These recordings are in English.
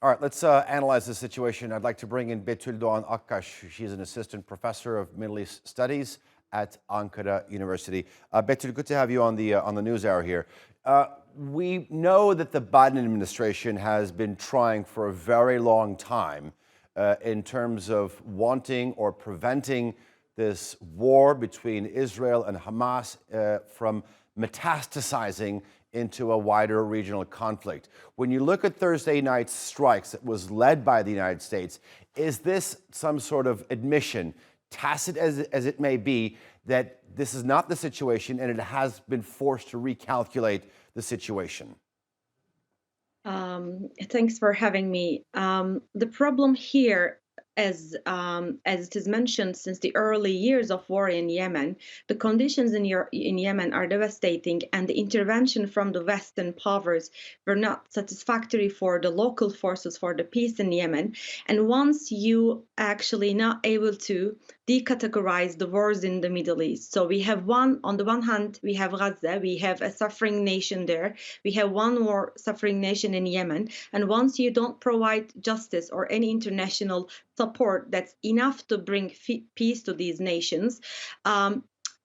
All right, let's analyze the situation. I'd like to bring in Betul Dogan Akkas. She's an assistant professor of Middle East Studies at Ankara University. Betul, good to have you on the news hour here. We know that the Biden administration has been trying for a very long time in terms of wanting or preventing this war between Israel and Hamas from metastasizing into a wider regional conflict. When you look at Thursday night's strikes that was led by the United States, is this some sort of admission, tacit as it may be, that this is not the situation and it has been forced to recalculate the situation? Thanks for having me. The problem here, as it is mentioned since the early years of war in Yemen, the conditions in Yemen are devastating, and the intervention from the Western powers were not satisfactory for the local forces for the peace in Yemen. And once you actually not able to decategorize the wars in the Middle East, so we have on the one hand, we have Gaza, we have a suffering nation there, we have one more suffering nation in Yemen, and once you don't provide justice or any international support that's enough to bring peace to these nations,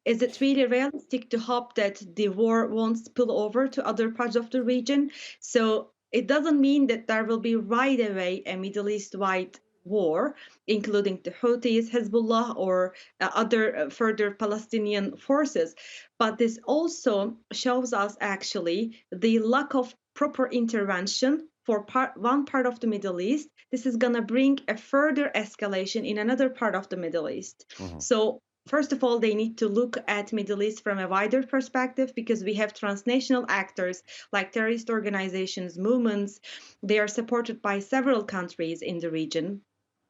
is it really realistic to hope that the war won't spill over to other parts of the region? So it doesn't mean that there will be right away a Middle East wide war, including the Houthis, Hezbollah, or other further Palestinian forces. But this also shows us actually the lack of proper intervention for one part of the Middle East. This is going to bring a further escalation in another part of the Middle East. Mhm. So first of all, they need to look at Middle East from a wider perspective, because we have transnational actors like terrorist organizations, movements. They are supported by several countries in the region.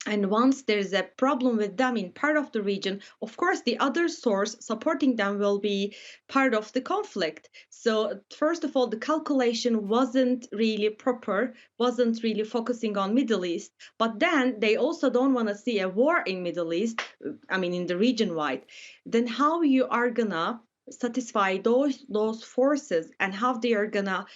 And once there's a problem with them in part of the region, of course, the other source supporting them will be part of the conflict. So, first of all, the calculation wasn't really proper, wasn't really focusing on Middle East. But then they also don't want to see a war in Middle East, I mean, in the region wide. Then how you are gonna satisfy those forces, and how they are gonna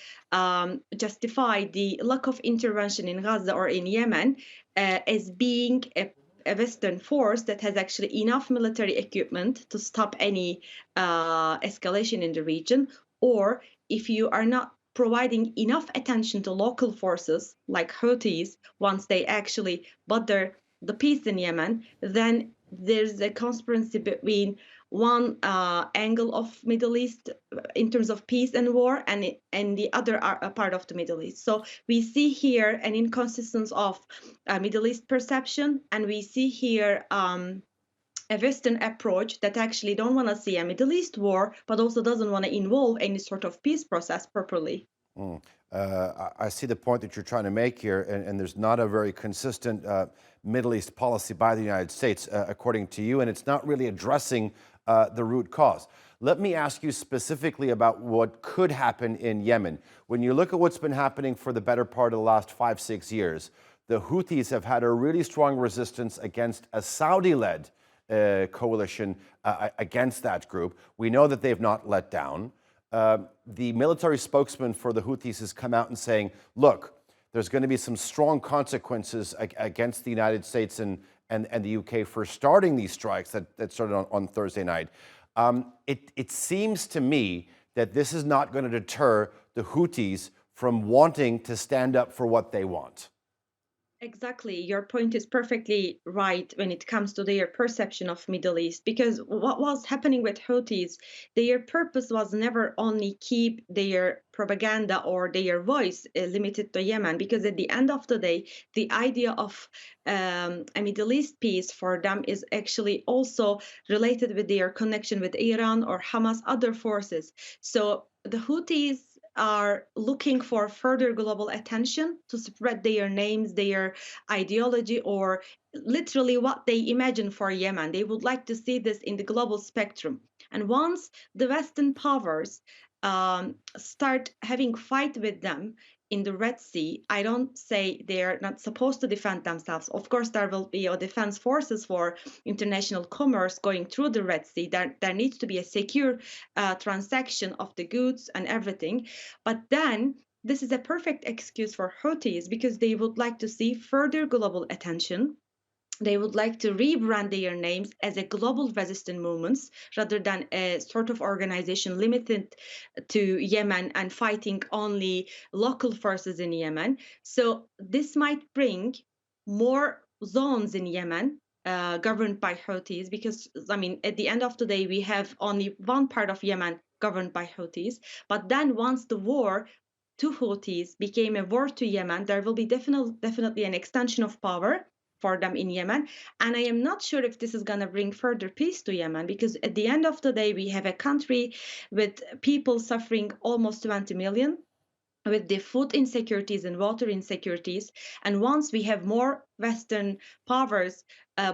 justify the lack of intervention in Gaza or in Yemen as being a Western force that has actually enough military equipment to stop any escalation in the region, or if you are not providing enough attention to local forces like Houthis, once they actually bother the peace in Yemen, then there's a conspiracy between one angle of Middle East in terms of peace and war, and the other part of the Middle East. So we see here an inconsistency of Middle East perception, and we see here a Western approach that actually don't want to see a Middle East war, but also doesn't want to involve any sort of peace process properly. Mm. I see the point that you're trying to make here, and there's not a very consistent Middle East policy by the United States, according to you, and it's not really addressing the root cause. Let me ask you specifically about what could happen in Yemen. When you look at what's been happening for the better part of the last 5, 6 years, the Houthis have had a really strong resistance against a Saudi-led coalition against that group. We know that they've not let down. The military spokesman for the Houthis has come out and saying, look, there's going to be some strong consequences against the United States and the UK for starting these strikes that started on Thursday night. It seems to me that this is not going to deter the Houthis from wanting to stand up for what they want. Exactly. Your point is perfectly right when it comes to their perception of Middle East, because what was happening with Houthis, their purpose was never only keep their propaganda or their voice limited to Yemen, because at the end of the day, the idea of a Middle East peace for them is actually also related with their connection with Iran or Hamas, other forces. So the Houthis are looking for further global attention to spread their names, their ideology, or literally what they imagine for Yemen. They would like to see this in the global spectrum. And once the Western powers start having fight with them in the Red Sea, I don't say they're not supposed to defend themselves. Of course, there will be a defense forces for international commerce going through the Red Sea. There needs to be a secure transaction of the goods and everything. But then this is a perfect excuse for Houthis because they would like to see further global attention. They would like to rebrand their names as a global resistance movements rather than a sort of organization limited to Yemen and fighting only local forces in Yemen. So this might bring more zones in Yemen governed by Houthis because, I mean, at the end of the day, we have only one part of Yemen governed by Houthis. But then once the war to Houthis became a war to Yemen, there will be definitely an extension of power for them in Yemen. And I am not sure if this is going to bring further peace to Yemen because at the end of the day, we have a country with people suffering almost 20 million with the food insecurities and water insecurities. And once we have more Western powers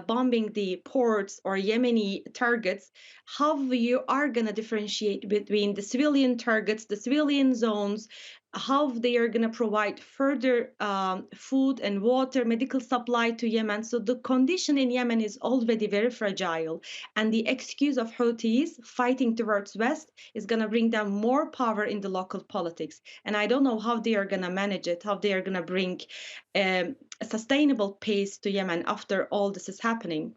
bombing the ports or Yemeni targets, how you are going to differentiate between the civilian targets, the civilian zones, how they are going to provide further food and water, medical supply to Yemen. So the condition in Yemen is already very fragile. And the excuse of Houthis fighting towards West is going to bring them more power in the local politics. And I don't know how they are going to manage it, how they are going to bring a sustainable peace to Yemen after all this is happening.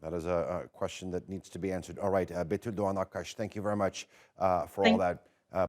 That is a question that needs to be answered. All right, Betul Dogan Akkas, thank you very much for all Thank that.